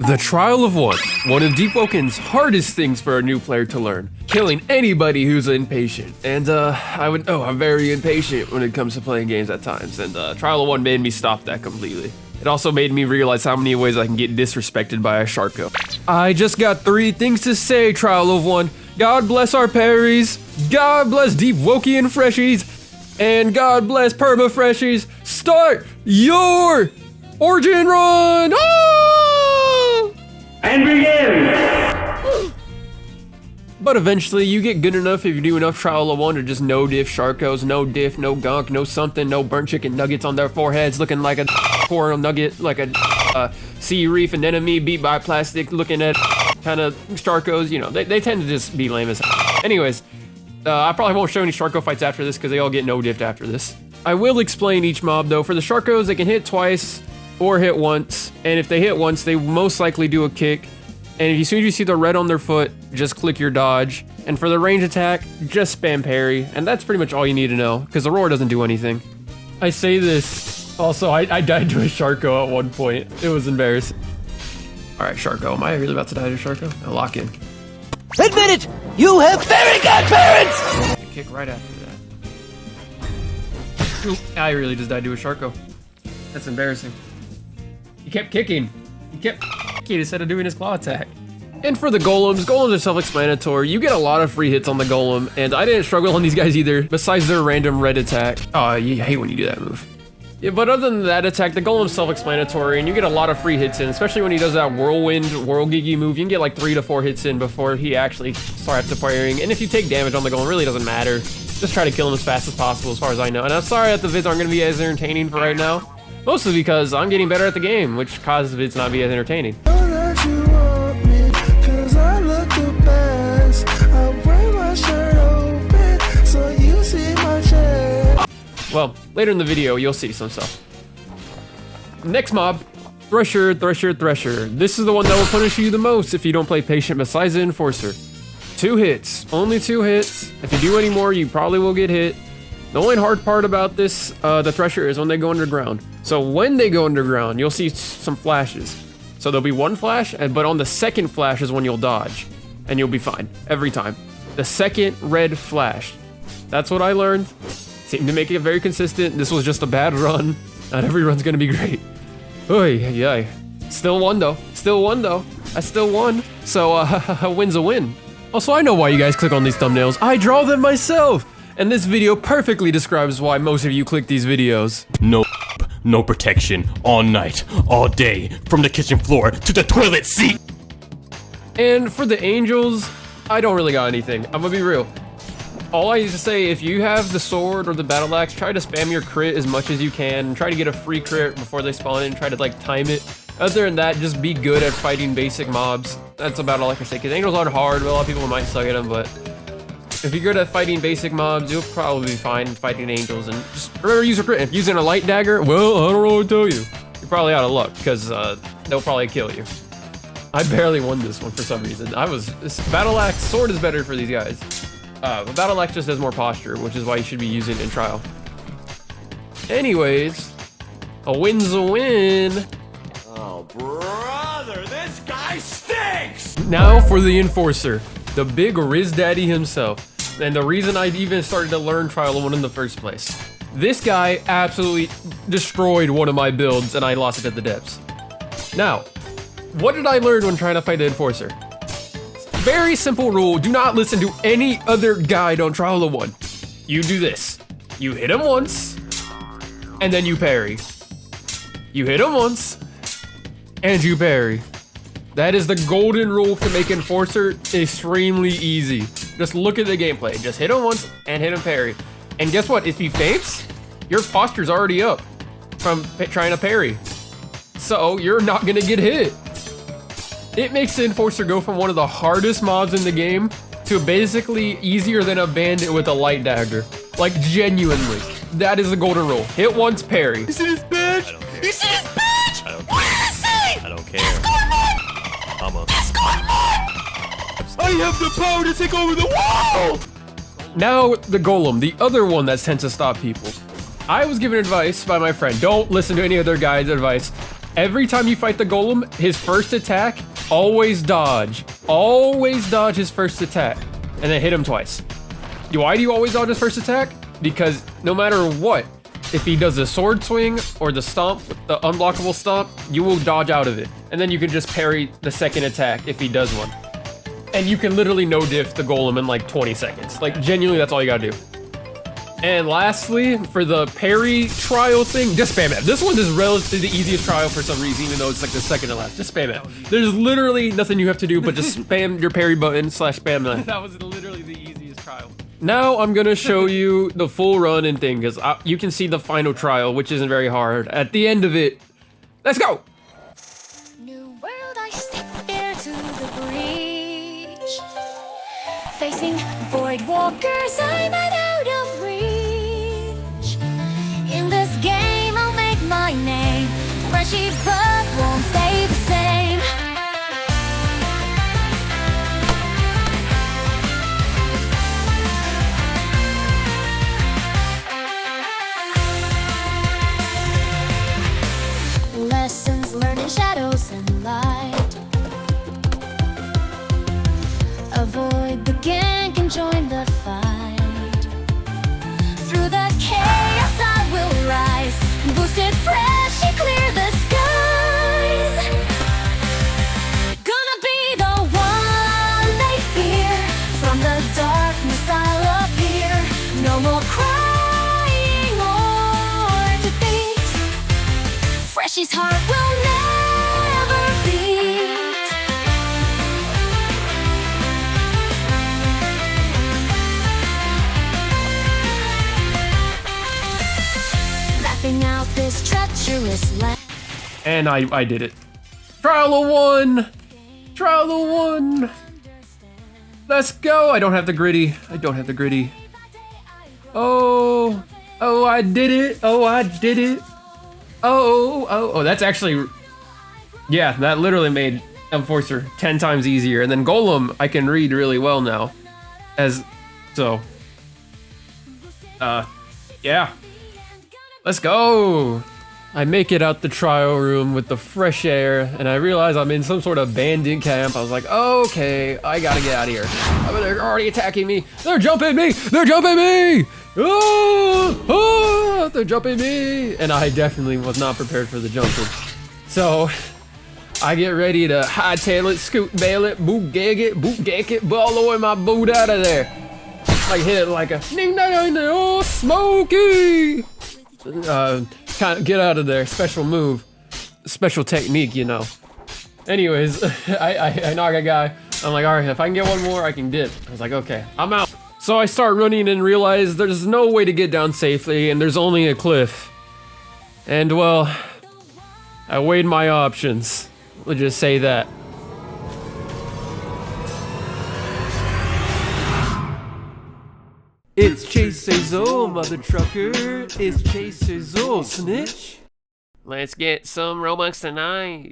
The Trial of one of Deepwoken's hardest things for a new player to learn. Killing anybody who's impatient. And I'm very impatient when it comes to playing games at times, and Trial of One made me stop that completely. It also made me realize how many ways I can get disrespected by a Sharko. I just got 3 things to say, Trial of One. God bless our parries, God bless Deepwoken Freshies, and God bless Perma Freshies. Start your origin run! Oh! And begin! But eventually you get good enough if you do enough Trial of One to just no diff Sharkos, no diff, no gunk, no something, no burnt chicken nuggets on their foreheads looking like a coral nugget, like a sea reef anemone beat by plastic looking at kind of Sharkos. You know, they tend to just be lame as Anyways, I probably won't show any Sharko fights after this because they all get no diffed after this. I will explain each mob though. For the Sharkos, they can hit twice or hit once, and if they hit once, they most likely do a kick. And as soon as you see the red on their foot, just click your dodge. And for the range attack, just spam parry. And that's pretty much all you need to know, because the roar doesn't do anything. I say this, also I died to a Sharko at one point. It was embarrassing. All right, Sharko, am I really about to die to Sharko? I'll lock in. Admit it, you have very good parents! Kick right after that. Oop, I really just died to a Sharko. That's embarrassing. He kept kicking. He kept kicking instead of doing his claw attack. And for the golems are self-explanatory. You get a lot of free hits on the golem, and I didn't struggle on these guys either, besides their random red attack. Oh, you hate when you do that move. Yeah, but other than that attack, the golem's self-explanatory, and you get a lot of free hits in, especially when he does that whirlwind, whirl-gigi move. You can get like 3 to 4 hits in before he actually starts to firing. And if you take damage on the golem, it really doesn't matter. Just try to kill him as fast as possible, as far as I know. And I'm sorry that the vids aren't going to be as entertaining for right now. Mostly because I'm getting better at the game, which causes vids not to be as entertaining. Well, later in the video, you'll see some stuff. Next mob, Thresher. This is the one that will punish you the most if you don't play patient besides the Enforcer. 2 hits, only 2 hits. If you do any more, you probably will get hit. The only hard part about this, the Thresher, is when they go underground. So when they go underground, you'll see some flashes. So there'll be 1 flash, but on the second flash is when you'll dodge. And you'll be fine, every time. The second red flash. That's what I learned. Seemed to make it very consistent. This was just a bad run. Not every run's gonna be great. Oy, yay. Still won though. I still won. So, a win's a win. Also, I know why you guys click on these thumbnails. I draw them myself. And this video perfectly describes why most of you click these videos. No protection, all night, all day, from the kitchen floor to the toilet seat. And for the angels, I don't really got anything. I'm gonna be real. All I used to say, if you have the sword or the battle axe, try to spam your crit as much as you can, and try to get a free crit before they spawn in, try to like time it. Other than that, just be good at fighting basic mobs. That's about all I can say, because angels aren't hard, but a lot of people might suck at them, but if you're good at fighting basic mobs, you'll probably be fine fighting angels. And just remember, use your crit. If using a light dagger, well, I don't know what to tell you. You're probably out of luck, because they'll probably kill you. I barely won this one for some reason. This battle axe sword is better for these guys. But battle axe just has more posture, which is why you should be using it in trial. Anyways, a win's a win. Oh, brother, this guy stinks! Now for the Enforcer, the big Riz Daddy himself. And the reason I even started to learn Trial of One in the first place. This guy absolutely destroyed one of my builds, and I lost it at the depths. Now, what did I learn when trying to fight the Enforcer? Very simple rule, do not listen to any other guide on Trial of One. You do this. You hit him once, and then you parry. You hit him once, and you parry. That is the golden rule to make Enforcer extremely easy. Just look at the gameplay. Just hit him once, and hit him parry. And guess what? If he faints, your posture's already up from trying to parry. So you're not gonna get hit. It makes the Enforcer go from one of the hardest mobs in the game to basically easier than a bandit with a light dagger. Like, genuinely. That is the golden rule. Hit once, parry. You see this bitch? I don't care. You see this bitch? I don't What care. is this? I don't care. Mama. I have the power to take over the world! Now, the Golem, the other one that tends to stop people. I was given advice by my friend. Don't listen to any other guy's advice. Every time you fight the golem, his first attack, always dodge. Always dodge his first attack. And then hit him twice. Why do you always dodge his first attack? Because no matter what, if he does a sword swing or the stomp, the unblockable stomp, you will dodge out of it. And then you can just parry the second attack if he does one. And you can literally no diff the golem in like 20 seconds. Like genuinely, that's all you gotta do. And lastly, for the parry trial thing, just spam it. This one is relatively the easiest trial for some reason, even though it's like the second to last. Just spam it. There's literally nothing you have to do but just spam your parry button / spam that. That was literally the easiest trial. Now I'm gonna show you the full run and thing, because you can see the final trial, which isn't very hard. At the end of it, let's go! New world, I step there to the breach. Facing void walkers, I'm out of reach. In this game, I'll make my name. Freshie, but won't stay the same. Lessons learned in shadows and light. Avoid the gang and join the fight. Through the chaos I will rise. Boosted Freshie, clear the skies. Gonna be the one they fear. From the darkness I'll appear. No more crying or defeat. Freshie's heart will never beat. Mapping out this treacherous land. And I did it. Trial of 1! Trial of 1! Let's go! I don't have the gritty. I don't have the gritty. Oh! Oh, I did it! Oh, I did it! Oh, that's actually... Yeah, that literally made Enforcer 10 times easier. And then Golem, I can read really well now. Yeah. Let's go! I make it out the trial room with the fresh air, and I realize I'm in some sort of bandit camp. I was like, okay, I gotta get out of here. Oh, they're already attacking me. They're jumping me! They're jumping me! Oh, they're jumping me! And I definitely was not prepared for the jumping. So, I get ready to hightail it, scoot bail it, boot gag it, ball away my boot out of there. Like hit it like a ding ding ding, oh Smokey! Kind of get out of there. Special move, special technique, you know. Anyways, I knock a guy. I'm like, all right, if I can get one more, I can dip. I was like, okay, I'm out. So I start running and realize there's no way to get down safely, and there's only a cliff. And well, I weighed my options. We'll just say that. It's Chaser's old mother trucker. It's Chaser's old snitch. Let's get some Robux tonight.